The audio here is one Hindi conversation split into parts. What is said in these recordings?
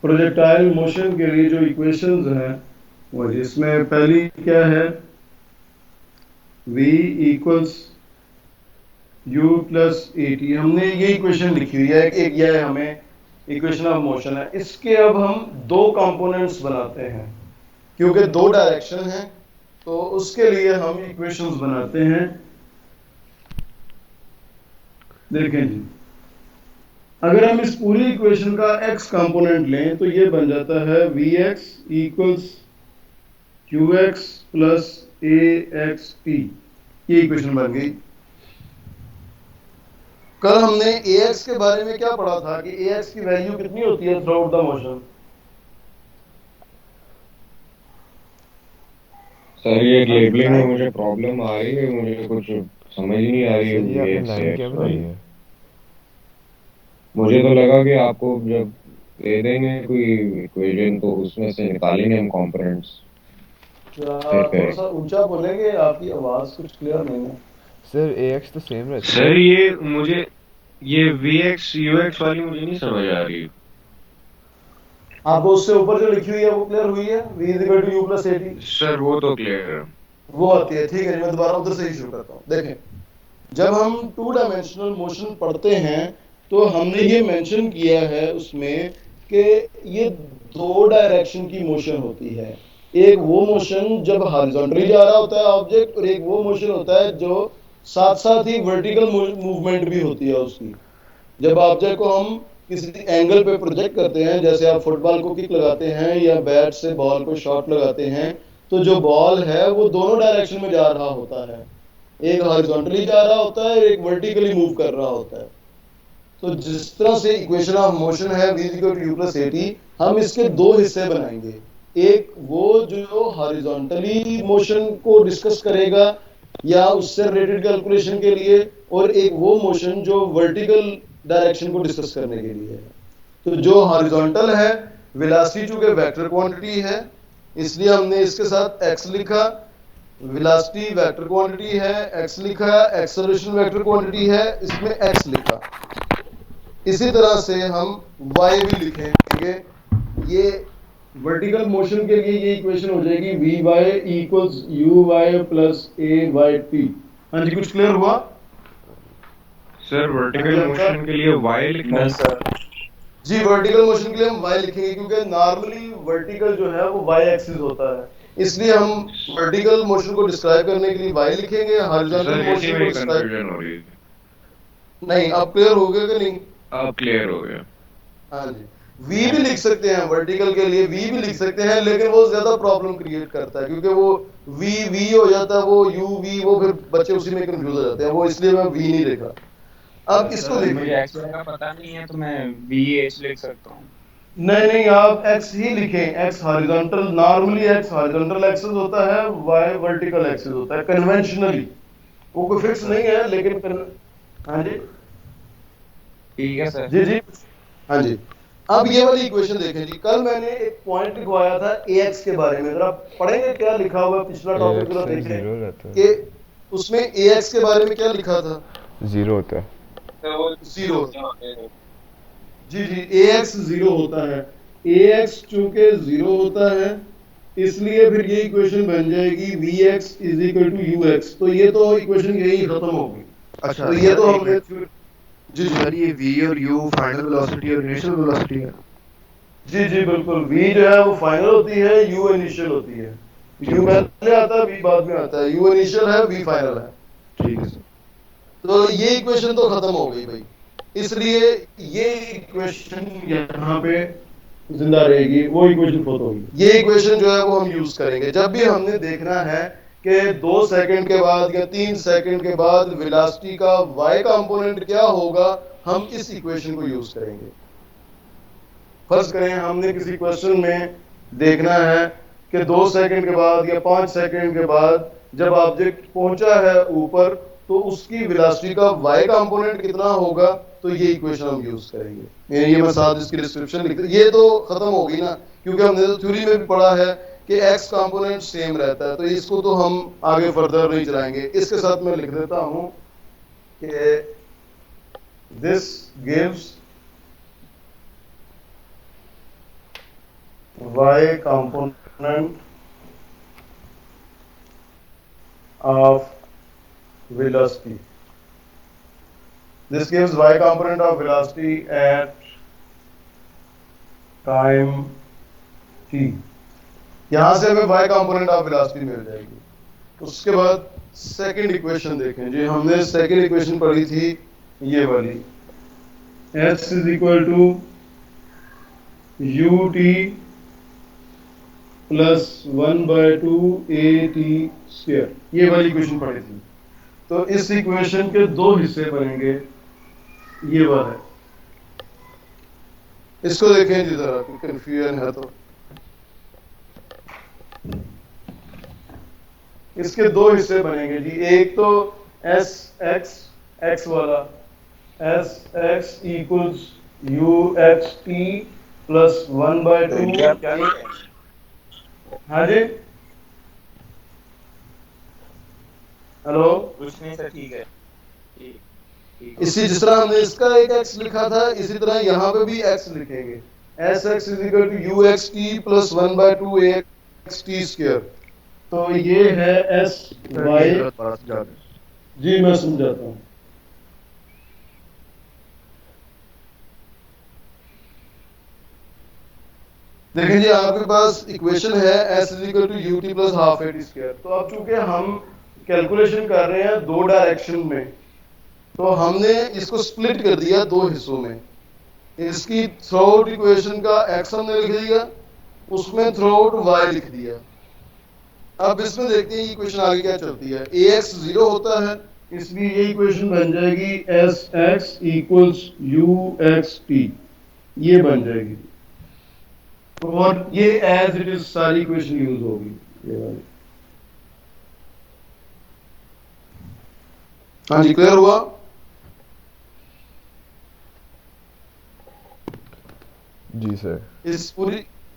प्रोजेक्टाइल मोशन के लिए जो इक्वेशंस हैं वो इसमें पहली क्या है, v equals u plus a T, हमने ये इक्वेशन लिखी हुई है, एक यह हमें इक्वेशन ऑफ मोशन है। इसके अब हम दो कंपोनेंट्स बनाते हैं क्योंकि दो डायरेक्शन है, तो उसके लिए हम इक्वेशंस बनाते हैं। देखें जी, अगर हम इस पूरी इक्वेशन का x कंपोनेंट लें तो ये बन जाता है vx equals qx plus axt, ये इक्वेशन बन गई। कल हमने ax के बारे में क्या पढ़ा था कि ax की वैल्यू कितनी होती है through out the motion? Sir ये लेबलिंग में मुझे प्रॉब्लम आ रही है, मुझे कुछ समझ ही नहीं आ रही सर ये है आपने लाइन क्या बनाई है? मुझे तो लगा कि आपको जब दे देंगे कोई इक्वेशन तो उसमें से निकालेंगे हम कंपोनेंट्स। क्या थोड़ा सा ऊंचा बोलेंगे, आपकी आवाज कुछ क्लियर नहीं है। सर ax तो सेम रहता है। सर ये मुझे ये vx ux वाली मुझे नहीं समझ आ रही। आपको उससे ऊपर जो लिखी हुई है वो क्लियर हुई है, v is equal to u plus a t, sir वो तो क्लियर है। वो आती है। ठीक है, मैं दोबारा उधर से ही शुरू करता हूँ। देखें, जब हम टू डायमेंशनल मोशन पढ़ते हैं तो हमने ये मेंशन किया है उसमें कि ये दो डायरेक्शन की मोशन होती है। एक वो मोशन जब हॉरिजॉन्टली जा रहा होता है ऑब्जेक्ट, और एक वो मोशन होता है जो साथ साथ ही वर्टिकल मूवमेंट भी होती है उसकी। जब ऑब्जेक्ट को हम किसी एंगल पे प्रोजेक्ट करते हैं, जैसे आप फुटबॉल को किक लगाते हैं या बैट से बॉल को शॉट लगाते हैं, तो जो बॉल है वो दोनों डायरेक्शन में जा रहा होता है, एक हॉरिजॉन्टली जा रहा होता है, एक वर्टिकली मूव कर रहा होता है। तो जिस तरह से इक्वेशन ऑफ मोशन है v equal to u plus a t, हम इसके दो हिस्से बनाएंगे। एक वो जो हॉरिजॉन्टली मोशन को डिस्कस करेगा या उससे रिलेटेड कैलकुलेशन के लिए, और एक वो मोशन जो वर्टिकल डायरेक्शन को डिस्कस करने के लिए है। तो जो हॉरिजॉन्टल है, वेलोसिटी चूंकि वेक्टर क्वांटिटी है इसलिए हमने इसके साथ x लिखा, वेलोसिटी वेक्टर क्वांटिटी है x लिखा, एक्सेलरेशन वेक्टर क्वांटिटी है इसमें x लिखा। इसी तरह से हम y भी लिखेंगे। ये वर्टिकल मोशन के लिए ये इक्वेशन हो जाएगी vy equals uy plus ayt। हाँ जी, कुछ क्लियर हुआ? सर वर्टिकल मोशन के लिए y लिखना है सर? जी, वर्टिकल मोशन के लिए हम y लिखेंगे क्योंकि नॉर्मली वर्टिकल जो है वो y एक्सिस होता है, इसलिए हम वर्टिकल मोशन को डिस्क्राइब करने के लिए y लिखेंगे। हॉरिजॉन्टल मोशन को कंफ्यूजन हो रही है। नहीं, अब क्लियर हो गया कि नहीं? अब क्लियर हो गया। हाँ जी, v भी लिख सकते हैं, वर्टिकल के लिए v भी लिख सकते हैं, लेकिन वो ज्यादा प्रॉब्लम क्रिएट करता है क्योंकि वो v हो जाता है, वो u v, वो फिर बच्चे उसी में कंफ्यूज हो जाते हैं, वो इसलिए मैं v नहीं लिख रहा। अब इसको देखिए, मुझे एक्स का पता नहीं है तो मैं VH लिख सकता हूँ। नहीं नहीं, आप x ही लिखें। x horizontal, normally x horizontal axis होता है, y वर्टिकल एक्सिस होता है कन्वेंशनली, वो कोई फिक्स नहीं है लेकिन हाँ जी, ठीक है सर। जी जी, हाँ जी। अब ये वाली इक्वेशन देखें जी, कल मैंने एक पॉइंट लिखवाया था ax के बारे में, जरा पढ़ेंगे क्या लिखा हुआ है पिछला टॉपिक, जरा देखें कि उसमें ax के बारे में क्या लिखा था। 0 होता है। जीरो जी जी, ax 0 होता है। ax चूंकि 0 होता है इसलिए फिर ये इक्वेशन बन जाएगी vx is equal to ux। तो ये तो इक्वेशन यही खत्म होगी। अच्छा, तो ये तो हमने जी सर, ये v और u फाइनल वेलोसिटी और इनिशियल वेलोसिटी है। जी जी बिल्कुल, v जो है वो फाइनल होती है, u इनिशियल होती है। u पहले आता है, v बाद में आता है, u इनिशियल है, v फाइनल है। ठीक है सर। तो ये इक्वेशन तो खत्म हो गई भाई, इसलिए ये इक्वेशन यहाँ पे जिंदा रहेगी, वो इक्वेशन खत्म होगी। ये इक्वेशन जो है वो हम यूज करेंगे जब भी हमने देखना है कि 2 सेकंड के बाद या 3 सेकंड के बाद वेलोसिटी का y कंपोनेंट क्या होगा, हम इस इक्वेशन को यूज करेंगे। फर्ज करें हमने किसी क्वेश्चन में देखना है कि 2 सेकंड के बाद या 5 सेकंड के बाद जब ऑब्जेक्ट पहुंचा है ऊपर तो उसकी वेलोसिटी का y कंपोनेंट कितना होगा, तो ये इक्वेशन हम यूज करेंगे। ये मैं साथ इसकी डिस्क्रिप्शन लिख, ये तो खत्म होगी ना, क्योंकि हमने तो थ्योरी में भी पढ़ा है कि x कंपोनेंट सेम रहता है, तो इसको तो हम आगे फर्दर नहीं चलाएंगे। इसके साथ मैं लिख देता हूं कि this gives y component of velocity. This gives y component of velocity at time t. यहां से हमें y component of velocity मिल जाएगी. उसके बाद सेकंड इक्वेशन देखें जी, हमने सेकंड इक्वेशन पढ़ी थी ये वाली, s is equal to ut plus 1/2 at square, ये वाली इक्वेशन पढ़ी थी. तो इस इक्वेशन के दो हिस्से बनेंगे, ये वाला है. इसको देखें जी जरा, कंफ्यूजन है तो. इसके दो हिस्से बनेंगे जी. एक तो एस एक्स एक्स वाला, S x equals u x t plus 1/2. हाँ जी, हेलो. कुछ नहीं सर, ठीक है. इसी जिस तरह हमने इसका एक x लिखा था, इसी तरह यहाँ पे भी x लिखेंगे. S x is equal to u x t plus 1/2 a x t square. तो ये है एस वाई. जी मैं समझाता हूँ. देखिए जी, आपके पास इक्वेशन है s is equal to u t plus half a t square. तो अब चूंकि हम कैलकुलेशन कर रहे हैं दो डायरेक्शन में, तो हमने इसको स्प्लिट कर दिया दो हिस्सों में. इसकी थ्रू आउट इक्वेशन का x हमने लिख दिया, उसमें थ्रू आउट y लिख दिया. अब इसमें देखते हैं इक्वेशन आगे क्या चलती है. ax 0 होता है, इसलिए ये इक्वेशन बन जाएगी sx इक्वल्स uxt, ये बन जाएगी. और ये एज इट इज सारी इक्वेशन यूज होगी, ये वाली. हाँ जी, क्लियर हुआ? जी सर. इस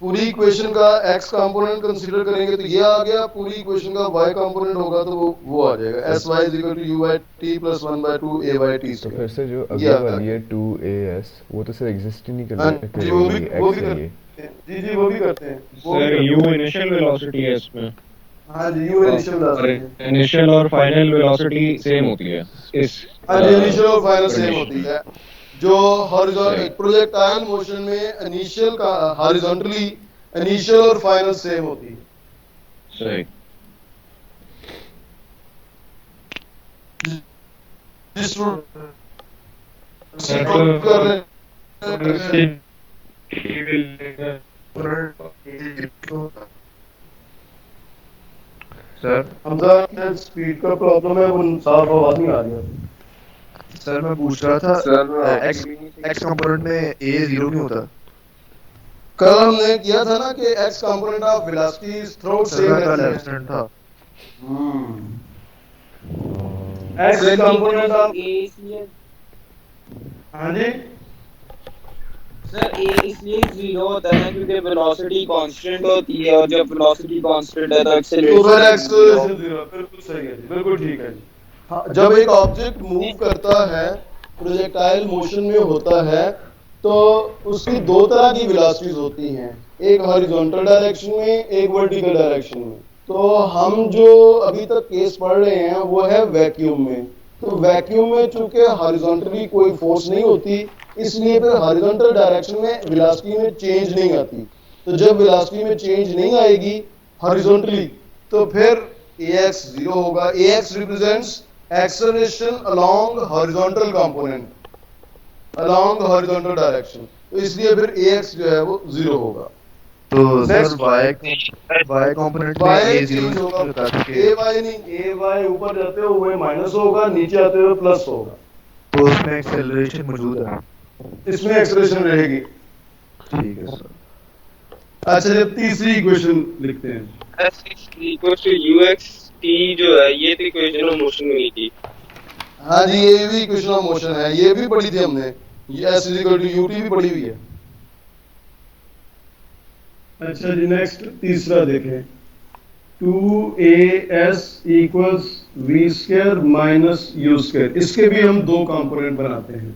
पूरी इक्वेशन का x कंपोनेंट कंसीडर करेंगे तो ये आ गया, पूरी इक्वेशन का y कंपोनेंट होगा तो वो आ जाएगा sy is equal to u/t plus 1/2 a/t. तो फिर से जो अगली वाली है 2as, वो तो सर एग्जिस्ट ही नहीं कर रहा. जी वो भी करते हैं. जी वो भी करते हैं. सर u इनिशियल वेलोसिटी है इसमें. हाँ जी, u इनिशियल वेलोसिटी, इनिशियल और फाइनल वेलोसिटी सेम होती है इस. हाँ जी, इनिशियल और फाइनल सेम होती है. जो हॉरिजॉन्टल प्रोजेक्टाइल मोशन में इनिशियल का हॉरिजॉन्टली इनिशियल और फाइनल सेम होती है. सही. सर हमजा स्पीड का प्रॉब्लम है, वो साफ आवाज नहीं आ रही है. सर मैं पूछ रहा था एक्स कंपोनेंट में a 0 नहीं होता. कल हमने किया था ना कि x component of velocity through same रहता है. था. x कंपोनेंट ऑफ इसलिए हाँ जी सर a इसलिए 0 होता है क्योंकि वेलोसिटी कांस्टेंट होती है, और जब वेलोसिटी कांस्टेंट है तो तो फिर एक्सेलरेशन 0. बिल्कुल सही है जी, बिल्कुल ठीक है जी. हाँ, जब एक ऑब्जेक्ट मूव करता है, प्रोजेक्टाइल मोशन में होता है, तो उसकी दो तरह की वेलोसिटीज होती हैं, एक हॉरिजॉन्टल डायरेक्शन में, एक वर्टिकल डायरेक्शन में. तो हम जो अभी तक केस पढ़ रहे हैं वो है वैक्यूम में. तो वैक्यूम में चूंकि हॉरिजॉन्टली कोई फोर्स नहीं होती, इसलिए फिर हॉरिजॉन्टल डायरेक्शन में वेलोसिटी में चेंज नहीं आती. तो जब वेलोसिटी में चेंज नहीं आएगी हॉरिजॉन्टली, तो फिर ax 0 होगा. ax represents acceleration along horizontal component, along horizontal direction. तो इसलिए फिर ax जो है वो 0 होगा. तो सर y कंपोनेंट में a 0 होगा. होता है. ay नहीं, ay ऊपर जाते हुए माइनस होगा, नीचे आते हुए प्लस होगा. तो उसमें एक्सेलरेशन मौजूद है. इसमें एक्सेलरेशन रहेगी. ठीक है सर. अच्छा, जब तीसरी इक्वेशन लिखते हैं, s equals to uxt जो है, ये तो इक्वेशन ऑफ मोशन में ही थी. हाँ जी, ये भी इक्वेशन ऑफ मोशन है, ये भी पढ़ी थी हमने. ये s is equal to ut भी पढ़ी हुई है. अच्छा जी, नेक्स्ट तीसरा देखें. 2as equals v square minus u square. इसके भी हम दो कंपोनेंट बनाते हैं.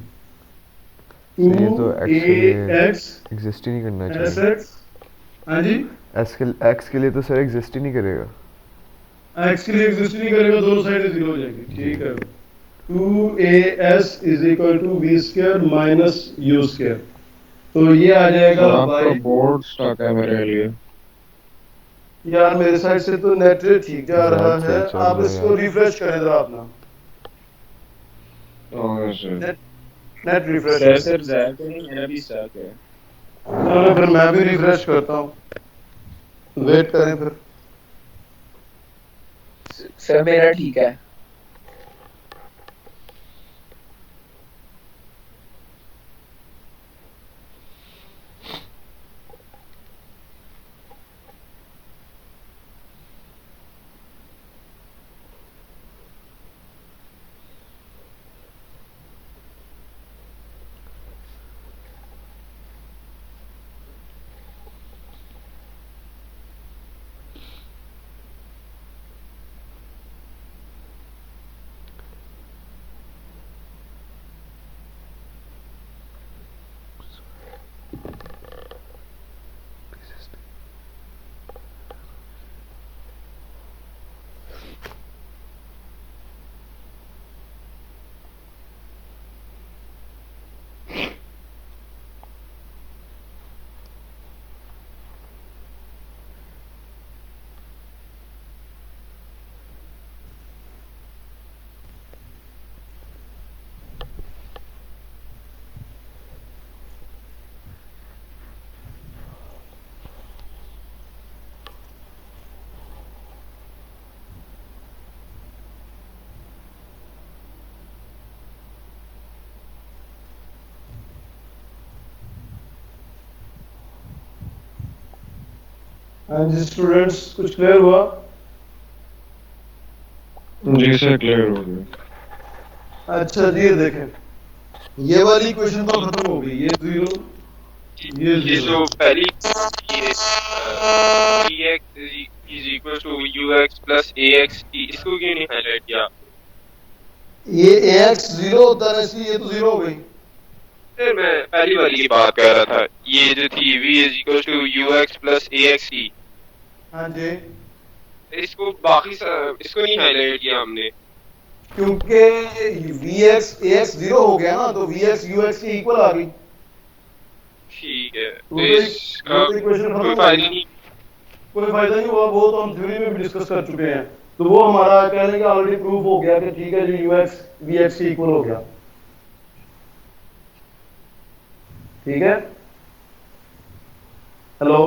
ये तो 2ax एग्जिस्ट ही नहीं करना sx चाहिए. हाँ जी, एक्स के लिए तो सर एग्जिस्ट ही नहीं करेगा। एक्स के लिए एग्जिस्ट नहीं करेगा, दोनों साइड जीरो हो जाएगी। ठीक है, 2as is equal to v square minus u square, तो ये आ जाएगा सर आपका y। बोर्ड स्टक है मेरे लिए। यार मेरे साइड से तो नेट ठीक जा रहा ज़्यादा है, सही चल आप रहा है इसको यार। रिफ्रेश करें जरा अपना okay sir. Net refresh. Sir ज़्यादा तो नहीं, मेरा भी स्टक है। चलो फिर मैं भी रिफ्रेश करता हूँ, वेट करें फिर। सर मेरा ठीक है। हाँ जी स्टूडेंट्स, कुछ क्लियर हुआ? जी सर क्लियर हो गया। अच्छा जी, ये देखें, ये वाली इक्वेशन तो खत्म हो गई, ये जीरो, ये ये जीरो। जो पहली ये x is equal to ux plus ax t, इसको क्यों नहीं हाईलाइट किया? ये ax जीरो होता है ना, इसलिए ये तो जीरो हो गई। फिर मैं पहली वाली की बात कर रहा था, ये जो थी v is equal to ux plus ax t, हाँ जी, इसको इसको नहीं हाईलाइट किया हमने। क्योंकि vx ax जीरो हो गया ना, तो vx ux के इक्वल आ गई। ठीक है, वो तो तो इसका इक्वेशन खत्म कोई हो फायदा गई। नहीं। कोई फायदा नहीं हुआ, वो तो हम थ्योरी में भी डिस्कस कर चुके हैं, तो वो हमारा कहने का ऑलरेडी प्रूफ हो गया कि ठीक है जी, ux vx के इक्वल हो गया। ठीक है, हेलो,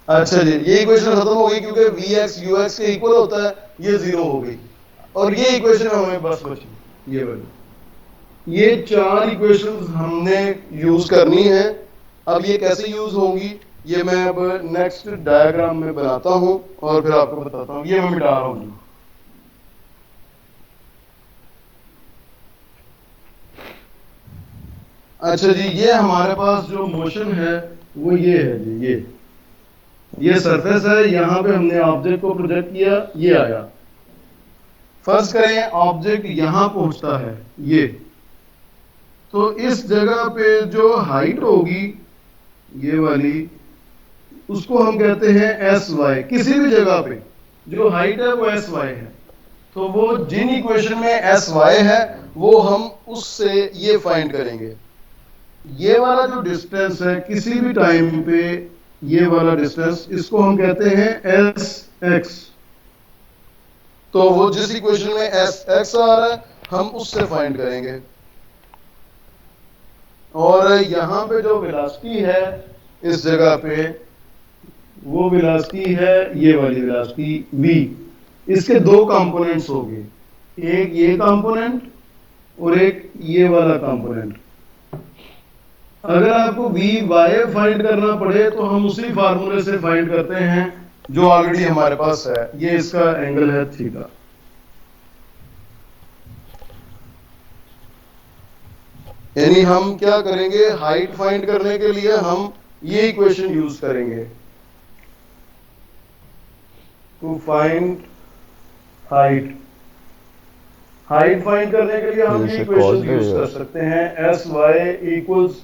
अच्छा जी, ये इक्वेशन खत्म हो गई क्योंकि vx ux के इक्वल होता है, ये जीरो हो गई, और ये इक्वेशन हमें बस बची, ये वाली। ये चार इक्वेशंस हमने यूज करनी है। अब ये कैसे यूज होंगी, ये मैं अब नेक्स्ट डायग्राम में बनाता हूं और फिर आपको बताता हूं। ये मैं मिटा रहा हूं। अच्छा जी, ये हमारे पास जो मोशन है वो ये है जी, ये सरफेस है, यहाँ पे हमने ऑब्जेक्ट को प्रोजेक्ट किया, ये आया। फर्ज करें ऑब्जेक्ट यहाँ पहुंचता है, ये तो इस जगह पे जो हाइट होगी ये वाली, उसको हम कहते हैं एस वाई। किसी भी जगह पे जो हाइट है वो एस वाई है, तो वो जिन इक्वेशन में एस वाई है वो हम उससे ये फाइंड करेंगे। ये वाला जो डिस्टेंस है किसी भी टाइम पे, ये वाला डिस्टेंस, इसको हम कहते हैं एस एक्स। तो वो जिस इक्वेशन में एस एक्स आ रहा है हम उससे फाइंड करेंगे। और यहाँ पे जो वेलोसिटी है इस जगह पे, वो वेलोसिटी है ये वाली वेलोसिटी v। इसके दो कंपोनेंट्स होंगे, एक ये कंपोनेंट और एक ये वाला कंपोनेंट। अगर आपको वी वाई फाइंड करना पड़े तो हम उसी फार्मूले से फाइंड करते हैं जो ऑलरेडी हमारे पास है। ये इसका एंगल है थीटा। यानी हम क्या करेंगे, हाइट फाइंड करने के लिए हम ये इक्वेशन यूज करेंगे, to find height. Height find करने के लिए हम ये जैसे इक्वेशन cos यूज है कर यार। सकते हैं, s y equals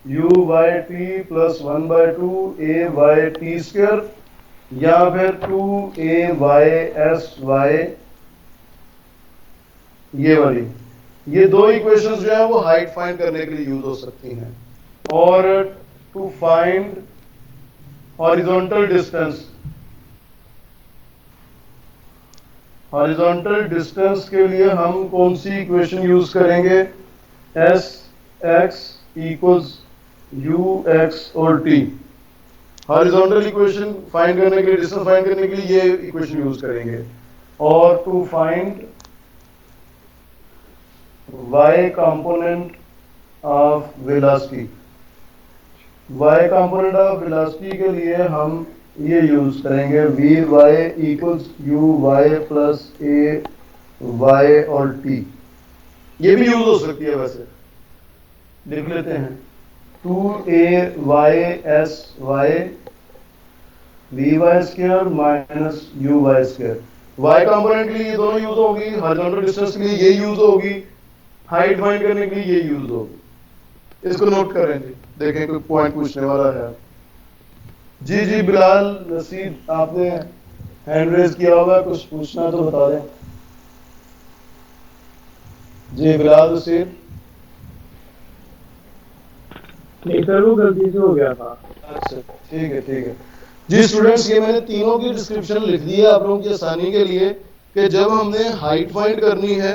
u by t plus 1/2 a by t square, या फिर 2a/sy, ये वाली। ये दो इक्वेशंस जो है वो हाइट फाइंड करने के लिए यूज हो सकती हैं। और to find horizontal distance, horizontal distance के लिए हम कौन सी इक्वेशन यूज करेंगे? S x equals u x और टी। हॉरिजॉन्टल इक्वेशन फाइंड करने के लिए, डिस्टेंस फाइंड करने के लिए ये इक्वेशन यूज करेंगे। और to find y component of velocity, y component of velocity के लिए हम ये यूज करेंगे vy equals uy plus a y और t। ये भी यूज हो सकती है, वैसे लिख लेते हैं 2a/y/sy vy square minus uy square. y component के लिए ये दोनों यूज होगी, हॉरिजॉन्टल डिस्टेंस के लिए ये यूज होगी, हाइट फाइंड करने के लिए ये यूज होगी। इसको नोट करें जी, देखें कोई पॉइंट पूछने वाला है। जी जी बिलाल नसीब, आपने हैंड रेज किया होगा, कुछ पूछना तो बता दें। जी बिलाल नसीब। नहीं सर, वो गलती से हो गया था। अच्छा ठीक है ठीक है जी स्टूडेंट्स, ये मैंने तीनों की डिस्क्रिप्शन लिख दी है आप लोगों की आसानी के लिए, कि जब हमने हाइट फाइंड करनी है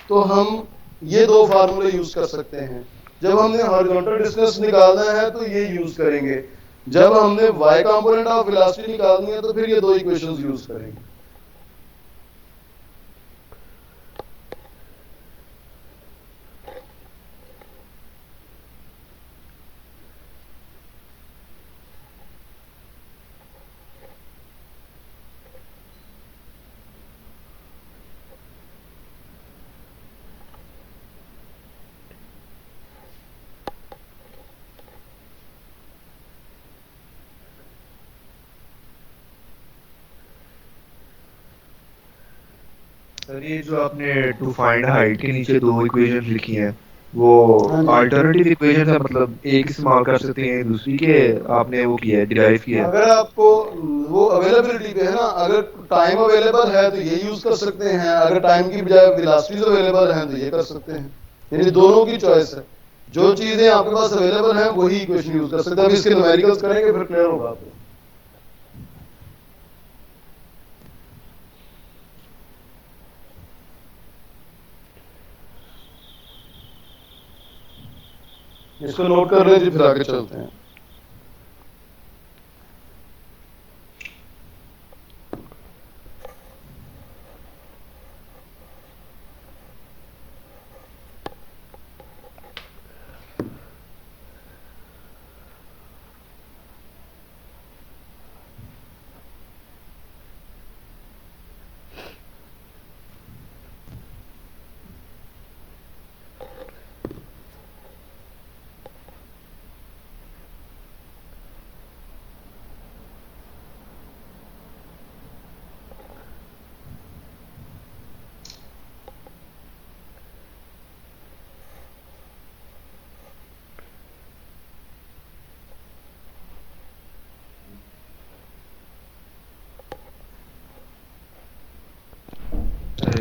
तो हम ये दो फार्मूले यूज कर सकते हैं। जब हमने हॉरिजॉन्टल डिस्टेंस निकालना है तो ये यूज करेंगे, जब हमने y कंपोनेंट ऑफ वेलोसिटी निकालनी है तो फिर ये दो इक्वेशंस यूज करेंगे। सर ये जो आपने टू फाइंड हाइट के नीचे दो इक्वेशन लिखी हैं, वो अल्टरनेटिव इक्वेशन है, मतलब एक इस्तेमाल कर सकते हैं दूसरी के आपने वो किया है, डिराइव किया है। अगर आपको वो अवेलेबिलिटी पे है ना, अगर टाइम अवेलेबल है तो ये यूज कर सकते हैं, अगर टाइम की बजाय वेलोसिटीज अवेलेबल हैं तो ये कर सकते हैं। यानी दोनों की चॉइस है, जो चीजें आपके पास अवेलेबल हैं वही इक्वेशन यूज कर सकते हैं। अब इसके न्यूमेरिकल्स करेंगे फिर क्लियर होगा आपको। इसको नोट कर लें जी, फिर आगे चलते हैं।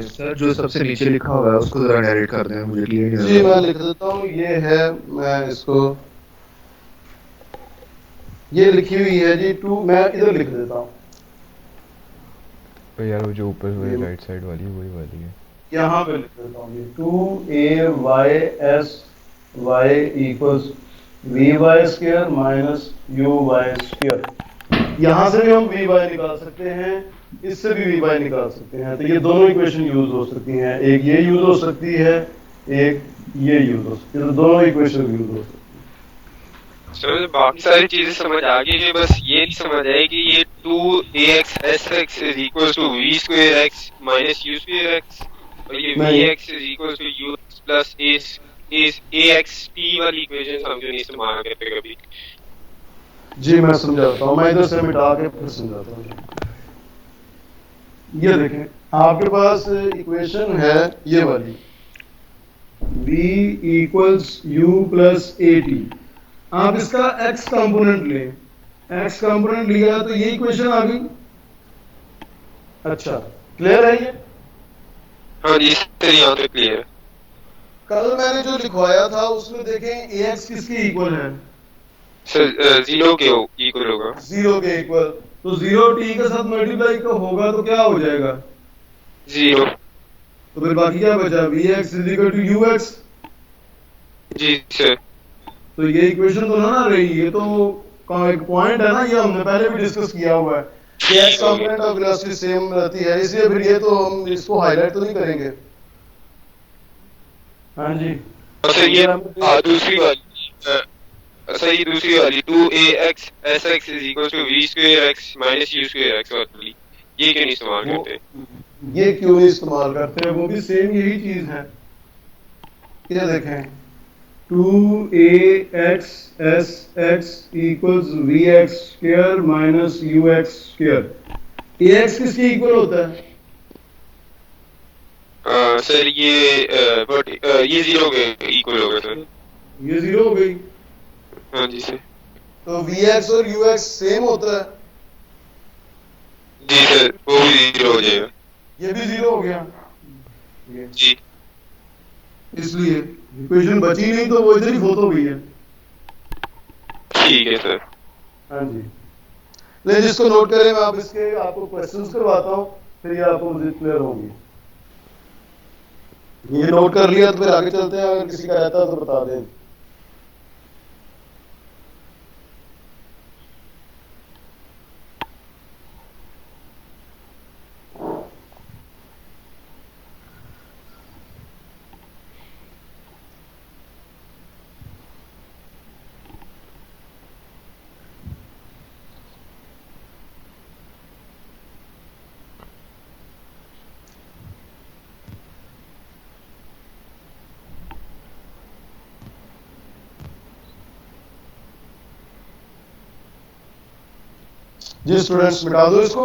सर जो सबसे नीचे लिखा हुआ है उसको जरा नरेट कर दें, मुझे क्लियर नहीं जी हो रहा। मैं लिख देता हूँ, ये है, मैं इसको, ये लिखी हुई है जी टू, मैं इधर लिख देता हूँ। तो यार वो जो ऊपर वाली राइट साइड वाली वही वाली है। यहाँ पे लिख देता हूँ ये 2a/y/sy equals vy square minus uy square. यहाँ से भी हम vy निकाल सकते हैं, इससे भी vy निकाल सकते हैं, तो ये दोनों इक्वेशन यूज हो सकती हैं। एक ये यूज हो सकती है, एक ये यूज हो सकती है, तो दोनों इक्वेशन यूज हो सकती है। सर बाकी सारी चीजें समझ आ गई है, बस ये नहीं समझ आए कि ये 2ax sx is equal to v square x minus u square x, और ये vx is equal to ux plus ax t वाली इक्वेशन हम जो नहीं इस्तेमाल करते कभी। जी मैं समझाता हूँ, मैं इधर से मिटा के फिर समझाता हूँ। ये देखें, आपके पास इक्वेशन है ये वाली, v equals u plus at। आप इसका x कंपोनेंट लें, x कंपोनेंट लिया तो ये इक्वेशन आ गई। अच्छा, क्लियर है ये? हाँ जी सर, यहाँ तक क्लियर है। कल मैंने जो लिखवाया था उसमें देखें ax किसके इक्वल है? सर 0 के इक्वल होगा। 0 के इक्वल, तो 0 t के साथ मल्टीप्लाई का होगा तो क्या हो जाएगा? 0। तो फिर बाकी क्या बचा? vx is equal to ux। जी सर। तो ये इक्वेशन तो ना रही, ये तो एक पॉइंट है ना, ये हमने पहले भी डिस्कस किया हुआ है कि x component of velocity same रहती है, इसलिए फिर ये तो हम इसको हाईलाइट तो नहीं करेंगे। हाँ जी सर ये दूसरी वाली सर, ये दूसरी वाली 2ax sx is equal to v square x minus u square x वाली, ये क्यों नहीं इस्तेमाल करते? ये क्यों नहीं इस्तेमाल करते? वो भी सेम यही चीज है। ये देखें 2ax sx equals vx square minus ux square, ax किसके इक्वल होता है? सर ये 0 के इक्वल होगा सर। ये 0 हो गई। हाँ जी सर। तो vx और ux सेम होता है। जी सर, वो भी 0 हो जाएगा। ये भी 0 हो गया। जी इसलिए इक्वेशन बची नहीं तो वो इधर ही फोत हो गई है। ठीक है सर। हाँ जी, ले जिसको नोट करें, मैं आप इसके आपको क्वेश्चंस करवाता हूँ, फिर ये आपको मजीद क्लियर होंगी। ये नोट कर लिया तो फिर आगे चलते हैं, अगर किसी का रहता है तो बता दें। जी स्टूडेंट्स, मिटा दो इसको।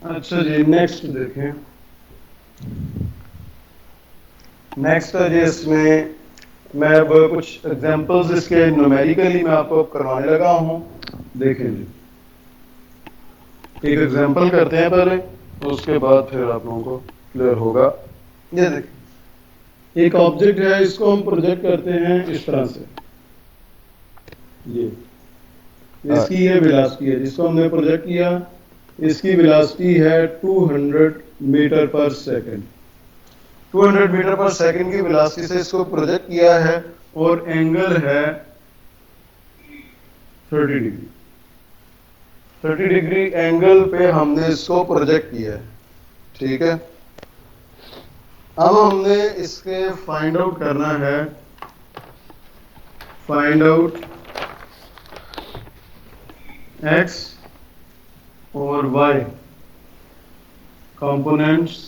अच्छा जी, नेक्स्ट देखें। नेक्स्ट है जी, इसमें मैं अब कुछ एग्जांपल्स इसके न्यूमेरिकली मैं आपको करवाने लगा हूं। देखें जी, एक एग्जांपल करते हैं पहले, उसके बाद फिर आप लोगों को क्लियर होगा। ये देखिए, एक ऑब्जेक्ट है, इसको हम प्रोजेक्ट करते हैं इस तरह से। ये इसकी ये वेलोसिटी है जिसको हमने प्रोजेक्ट किया, इसकी वेलोसिटी है 200 मीटर पर सेकंड। 200 मीटर पर सेकंड की वेलोसिटी से इसको प्रोजेक्ट किया है और एंगल है 30 डिग्री। 30 डिग्री एंगल पे हमने इसको प्रोजेक्ट किया है, ठीक है। अब हमने इसके फाइंड आउट करना है, फाइंड आउट x और y components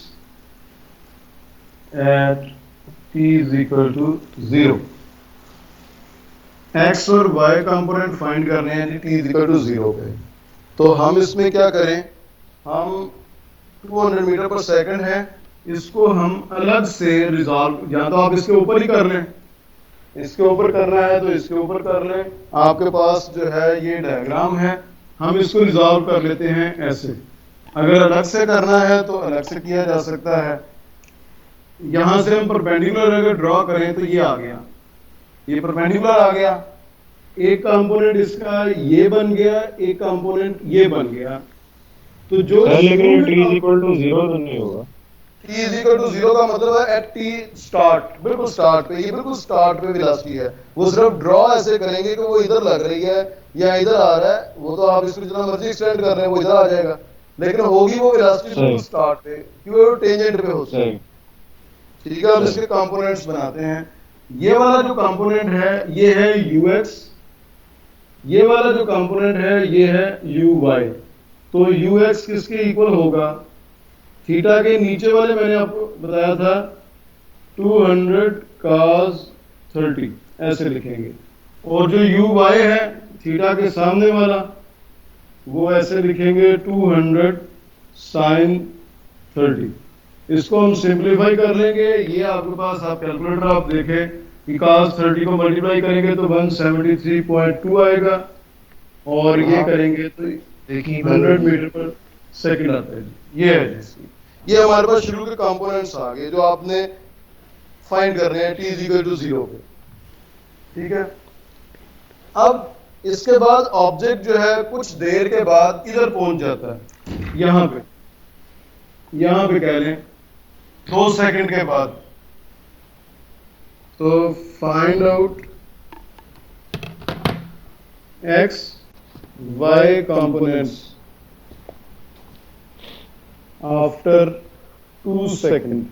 at t is equal to 0। x और y कंपोनेंट फाइंड करने हैं t is equal to 0 पे। तो हम इसमें क्या करें, हम 200 मीटर पर सेकंड है, इसको हम अलग से रिजॉल्व, या तो आप इसके ऊपर ही कर लें, इसके ऊपर करना है तो इसके ऊपर कर लें। आपके पास जो है ये डायग्राम है, हम इसको रिजॉल्व कर लेते हैं ऐसे। अगर अलग से करना है तो अलग से किया जा सकता है। यहां से हम परपेंडिकुलर अगर ड्रॉ करें तो ये आ गया, ये परपेंडिकुलर आ गया। एक कंपोनेंट इसका ये बन गया, एक कंपोनेंट ये बन गया। तो जो लेकिन t is equal to 0 तो नहीं होगा। t is equal to 0 का मतलब है एट t स्टार्ट, बिल्कुल स्टार्ट पे, ये बिल्कुल स्टार्ट पे वेलोसिटी है। वो सिर्फ ड्रॉ ऐसे करेंगे कि वो इधर लग रही है या इधर आ रहा है, वो तो आप इसको जितना मर्जी एक्सटेंड कर रहे हैं वो इधर आ जाएगा, लेकिन होगी वो वेलोसिटी बिल्कुल स्टार्ट पे, क्योंकि वो टेंजेंट पे होती है। ठीक है, अब इसके कंपोनेंट्स बनाते हैं। ये वाला जो कंपोनेंट है ये है ux, ये वाला जो कंपोनेंट है ये है uy। तो ux किसके इक्वल होगा? थीटा के नीचे वाले मैंने आपको बताया था 200 cos 30 ऐसे लिखेंगे, और जो यू वाई है थीटा के सामने वाला वो ऐसे लिखेंगे 200 साइन 30। इसको हम सिंप्लीफाई कर लेंगे। ये आपके पास आप कैलकुलेटर आप देखें कि cos 30 को मल्टीप्लाई करेंगे तो 173.2 आएगा और ये करेंगे तो 100 मीटर पर सेकंड आता है। ये है जी, ये हमारे पास शुरू के कंपोनेंट्स आ गए जो आपने फाइंड कर रहे हैं t = 0 पे। ठीक है, अब इसके बाद ऑब्जेक्ट जो है कुछ देर के बाद इधर पहुंच जाता है, यहां पे कह लें 2 सेकंड के बाद। तो find out x y components after 2 second.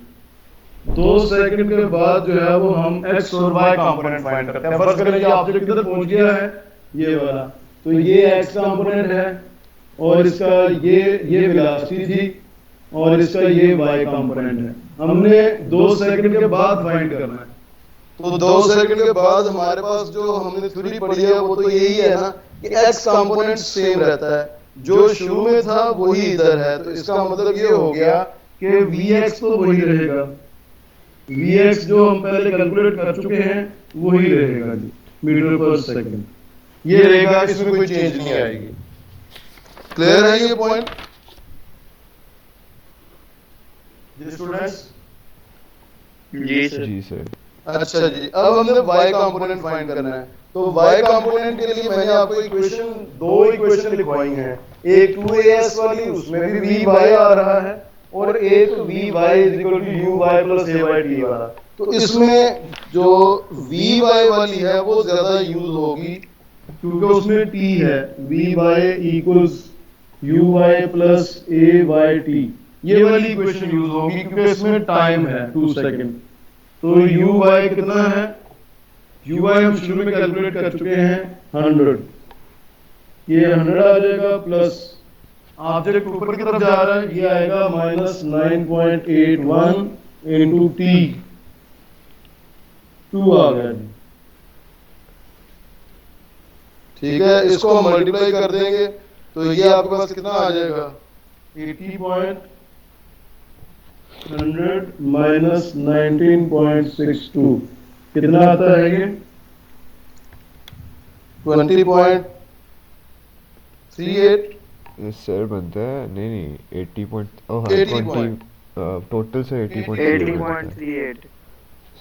2 second के बाद जो है वो हम x और y कंपोनेंट फाइंड करते हैं। फर्ज करें ये ऑब्जेक्ट किधर पहुंच गया है, ये वाला, तो ये x कंपोनेंट है और इसका ये वेलोसिटी थी और इसका ये y कंपोनेंट है। हमने 2 सेकंड के बाद फाइंड करना है। तो 2 सेकंड के बाद हमारे पास जो हमने थ्योरी पढ़ी है वो तो यही है ना कि x कंपोनेंट सेम रहता है, जो शुरू में था वही इधर है। तो इसका मतलब ये हो गया कि vx तो वही रहेगा, vx जो हम पहले कैलकुलेट कर चुके हैं वही रहेगा जी, मीटर पर सेकंड ये रहेगा, इसमें कोई चेंज नहीं आएगी। क्लियर है ये पॉइंट जी स्टूडेंट्स? जी सर। जी सर। अच्छा जी, अब हमने y कंपोनेंट फाइंड करना है। तो y कंपोनेंट के लिए मैंने आपको इक्वेशन 2 इक्वेशन लिखवाई हैं, एक 2as वाली उसमें भी vy आ रहा है और एक vy = uy + a/t वाला। तो इसमें जो vy वाली है वो ज्यादा यूज होगी क्योंकि उसमें t है, vy = uy + a/t, ये वाली इक्वेशन यूज होगी क्योंकि इसमें टाइम है 2 सेकंड। तो uy कितना है, uy हम शुरू में कैलकुलेट कर चुके हैं 100, ये 100 आ जाएगा प्लस ऑब्जेक्ट ऊपर की तरफ जा रहा है, ये आएगा -9.81 × t 2 आ गया जी। ठीक है, इसको हम मल्टीप्लाई कर देंगे तो ये आपके पास कितना आ जाएगा 80.100 -19.62 कितना आता है ये 20.38 सर बनता है नहीं 80 पॉइंट हाँ 80 टोटल से 80.38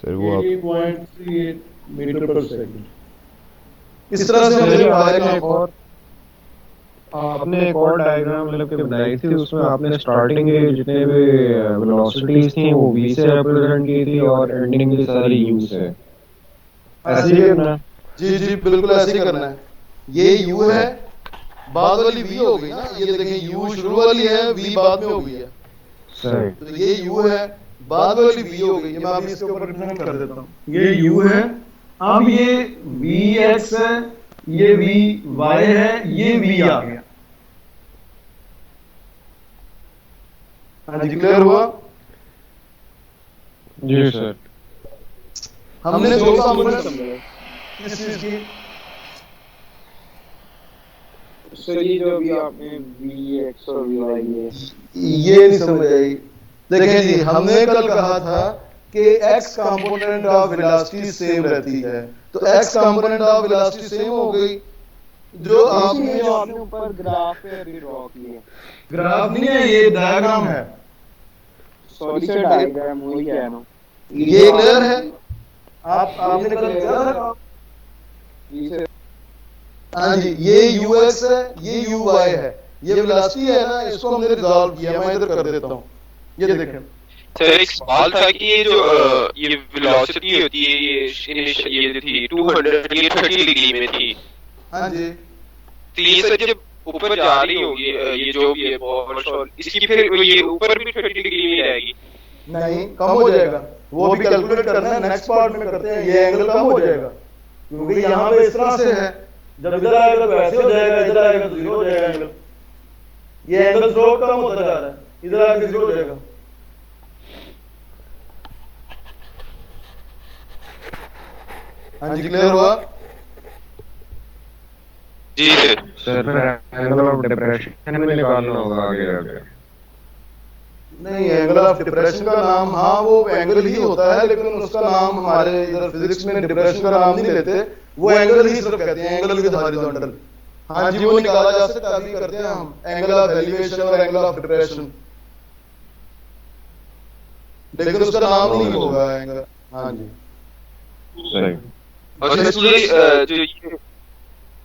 सर वो आप 80.38 मीटर पर सेकंड। इस तरह से हमने पाया। और आपने एक और डायग्राम मतलब कि बनाई थी, उसमें आपने स्टार्टिंग के जितने भी वेलोसिटीज थी वो v से रिप्रेजेंट की थी और एंडिंग की सारी u से। ऐसे ही करना है? जी जी बिल्कुल ऐसे ही करना है। ये u है, बाद वाली v हो गई ना, ये देखें u शुरू वाली है, v बाद में हो गई है। सही। तो ये u है, बाद वाली v हो गई है। मैं अभी इसके ऊपर रिप्रेजेंट कर देता हूँ। ये u है, अब ये vx है, ये vy है, ये v आ गया। हाँ जी क्लियर हुआ? जी सर। हमने 2 कंपोनेंट समझे किस चीज की? सर ये जो अभी आपने vx और vy ये नहीं समझ आई। देखें जी, हमने कल कहा था कि x component of velocity same रहती है, तो x component of velocity same हो गई। जो आपने ऊपर ग्राफ पे अभी ड्रॉ किए, ग्राफ नहीं है, ये डायग्राम है। सॉरी सर डायग्राम वही है ना, ये क्लियर है? आपने कल किया था? जी सर। हाँ जी, ये ux है, ये uy है, ये वेलोसिटी है ना, इसको हमने रिजॉल्व किया। मैं इधर कर देता हूँ, ये देखें। सर एक सवाल था कि ये जो ये वेलोसिटी होती है ये जो थी 200 ये 30 डिग्री में थी। हाँ जी। तो ये सर जब ऊपर जा रही होगी ये जो भी है बॉल और इसकी फिर ये ऊपर भी 30 डिग्री में रहेगी? नहीं, कम हो जाएगा, वो भी कैलकुलेट करना है, नेक्स्ट पार्ट में करते हैं। ये एंगल कम हो जाएगा क्योंकि यहाँ पे इस तरह से है, जब इधर आएगा तो ऐसे हो जाएगा, इधर आएगा तो 0 हो जाएगा एंगल। ये एंगल स्लोप कम होता जा रहा है, इधर आके 0 हो जाएगा। हाँ जी क्लियर हुआ? जी सर। सर फिर एंगल ऑफ डिप्रेशन भी निकालना होगा आगे जाके। नहीं, एंगल ऑफ डिप्रेशन का नाम, हाँ वो एंगल ही होता है, लेकिन उसका नाम हमारे इधर फिजिक्स में डिप्रेशन का नाम नहीं लेते, वो एंगल ही सिर्फ कहते हैं, एंगल विद हॉरिजॉन्टल। हाँ जी, वो निकाला जा सकता है, अभी करते हैं हम, एंगल ऑफ एलिवेशन और एंगल ऑफ डिप्रेशन, लेकिन उसका नाम नहीं होगा एंगल। हाँ जी सही। और सर ये जो ये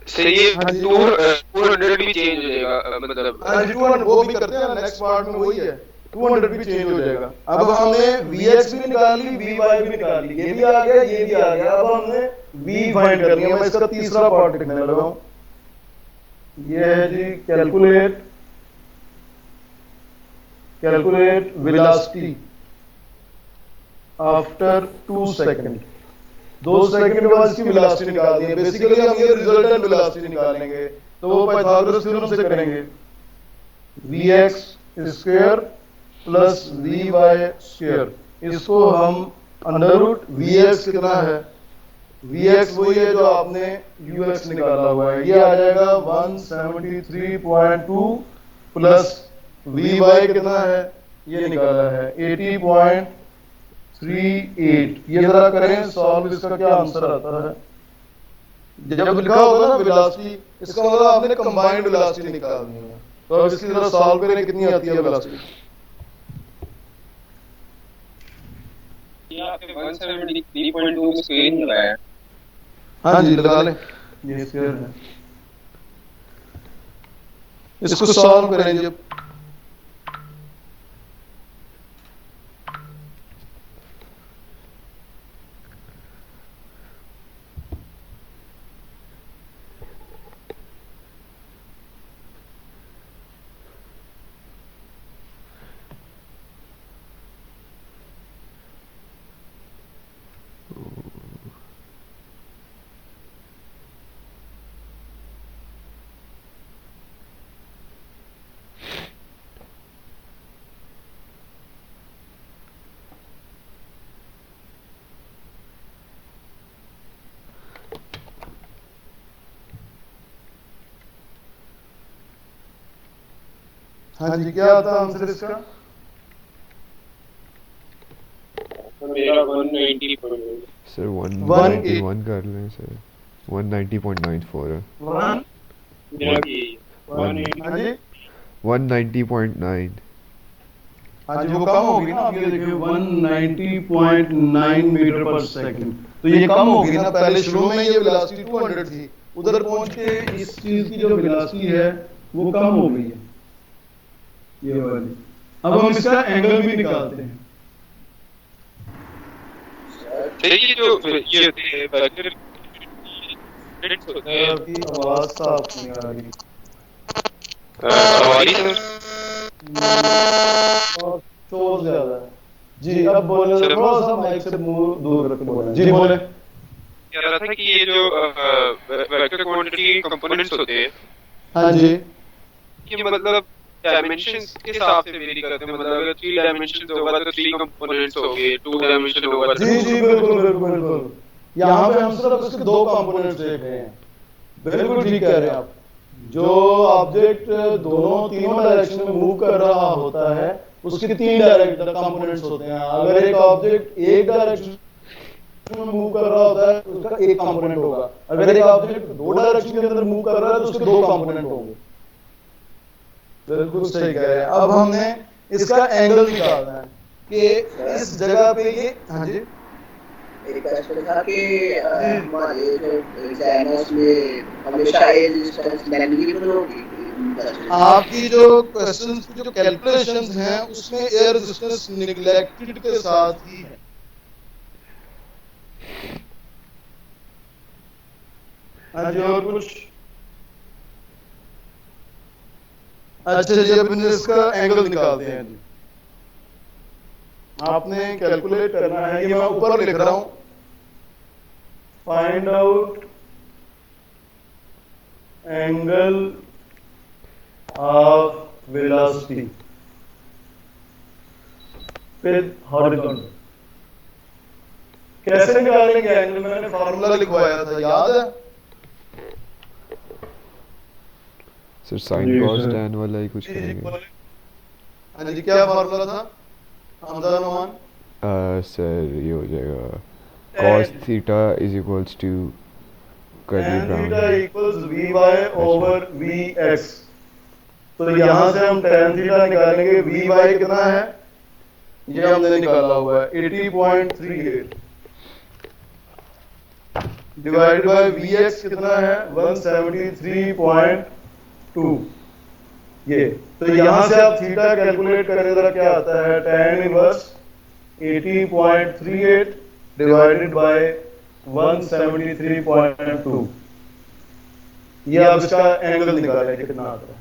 सर ये हाँ जी। 400 भी चेंज हो जाएगा मतलब। हाँ जी, 200 वो भी करते हैं, नेक्स्ट पार्ट में वही है, 200 भी चेंज हो जाएगा। अब हमने Vx भी निकाल ली, Vy भी निकाल ली, ये भी आ गया, ये भी आ गया। अब हमने V फाइंड करनी है, मैं इसका तीसरा पार्ट लिखने लगा हूं। ये है जी calculate velocity after 2 second. 2 second के बाद इसकी वेलोसिटी निकालनी है। बेसिकली हम ये रिजल्टेंट वेलोसिटी निकालेंगे, तो वो पाइथागोरस थ्योरम से करेंगे। Vx square plus Vy square, इसको हम अंडर रूट Vx कितना है, Vx वही है जो आपने Ux निकाला हुआ है, ये आ जाएगा 173.2 प्लस Vy कितना है, ये निकाला है 80.38। ये जरा करें सॉल्व, इसका क्या आंसर आता है। जब लिखा होगा ना वेलोसिटी, इसका मतलब आपने कंबाइंड वेलोसिटी निकालनी है। तो अब इसकी जरा सॉल्व करें, कितनी आती है वेलोसिटी। ये आपने 173.2 में स्क्वायर ही लगाया है। हाँ जी लगा लें, ये स्क्वायर है। इसको सॉल्व करें जब, हाँ जी क्या आता है आंसर इसका। मेरा 190 सर 191 कर लें सर, 190.94 है। मेरा भी 180। हाँ जी 190.9। हाँ जी वो कम होगी ना, अब ये देखिए 190.9 मीटर पर सेकंड, तो ये कम होगी ना। पहले शुरू में ये वेलोसिटी 200 थी, उधर पहुंच के इस चीज की जो वेलोसिटी है वो कम हो गई है, ये वाली। अब हम इसका एंगल भी निकालते हैं। देखिए जो ये होते हैं वेक्टर होते हैं। आपकी आवाज साफ नहीं आ रही। हमारी सर और शोर ज्यादा है जी। अब बोले, थोड़ा सा माइक से मुंह दूर रख के बोले जी, बोले। कह रहा था कि ये जो वेक्टर क्वांटिटी कंपोनेंट्स होते हैं, हाँ जी ये मतलब डायमेंशंस के हिसाब से वेरी करते हैं। मतलब अगर 3 डायमेंशंस होगा तो 3 कंपोनेंट्स होंगे, 2 डायमेंशन होगा तो जी जी बिल्कुल बिल्कुल बिल्कुल। यहाँ पे हम सिर्फ उसके 2 कंपोनेंट्स देख रहे हैं। बिल्कुल ठीक कह रहे हैं आप। जो ऑब्जेक्ट तीनों डायरेक्शन में मूव कर रहा होता है, उसके 3 डायरेक्ट कंपोनेंट्स होते हैं। अगर एक ऑब्जेक्ट एक डायरेक्शन में मूव कर रहा होता है तो उसका एक कंपोनेंट होगा। अगर एक ऑब्जेक्ट 2 डायरेक्शन के अंदर मूव कर रहा है तो उसके 2 कंपोनेंट होंगे। बिल्कुल सही कह रहे हैं। अब हमने इसका एंगल निकालना है कि इस जगह पे ये, हाँ जी एक क्वेश्चन था कि हमारे जो एग्जाम है उसमें हमेशा एज डिस्टेंस नेगलिजिबल होगी। आपकी जो क्वेश्चंस की जो कैलकुलेशंस हैं उसमें एयर रेजिस्टेंस नेग्लेक्टेड के साथ ही है। हाँ जी और कुछ। अच्छा जी अब इसका एंगल निकालते हैं जी। आपने कैलकुलेट करना है, ये मैं ऊपर लिख रहा हूं, find out angle of velocity with horizontal. कैसे निकालेंगे एंगल, मैंने फार्मूला लिखवाया था, याद है। सर साइन जी, कॉस सर। टैन वाला ही कुछ जी करेंगे। हाँ जी, क्या फार्मूला था हमजा नोमान? सर ये हो जाएगा cos theta is equals to curly tan theta ब्राउन। Equals v y over v x. तो यहाँ से हम tan थीटा निकालेंगे, वी वाई कितना है ये हमने निकाला हुआ है 80.38 डिवाइडेड बाय वी एक्स कितना है 173.2। ये तो यहाँ से आप थीटा कैलकुलेट करें जरा क्या आता है, tan इनवर्स 80.38 डिवाइडेड बाय 173.2। ये आप इसका एंगल निकालें कितना आता है।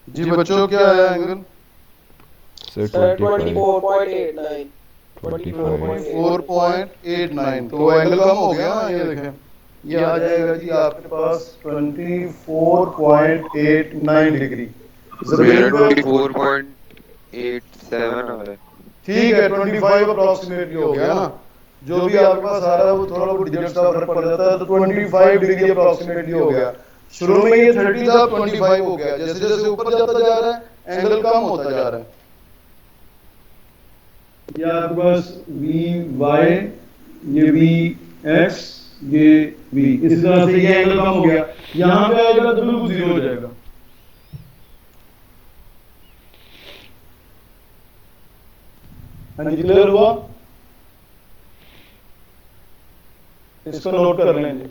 जी बच्चों क्या है एंगल? सर सर 25 24.89 25 4.89 तो एंगल कम हो गया ना, ये देखें ये आ जाएगा जी आपके पास 24.89 डिग्री। मेरा जमीन पे 24.87 आ रहा है। ठीक है 25 अप्रोक्सीमेटली हो गया ना, जो भी आपके पास आ रहा है वो थोड़ा बहुत डिजिट्स का फर्क पड़ जाता है, तो 25 डिग्री अप्रोक्सीमेटली हो गया। शुरू में ये 30 था, 25 हो गया, जैसे जैसे ऊपर जाता जा रहा है एंगल कम होता जा रहा है। ये आपके पास वी वाई, ये वी एक्स, ये वी, इस तरह से ये एंगल कम हो गया, यहाँ पे आएगा तो बिल्कुल जीरो हो जाएगा। हाँ जी क्लियर हुआ? इसको नोट कर लेंगे।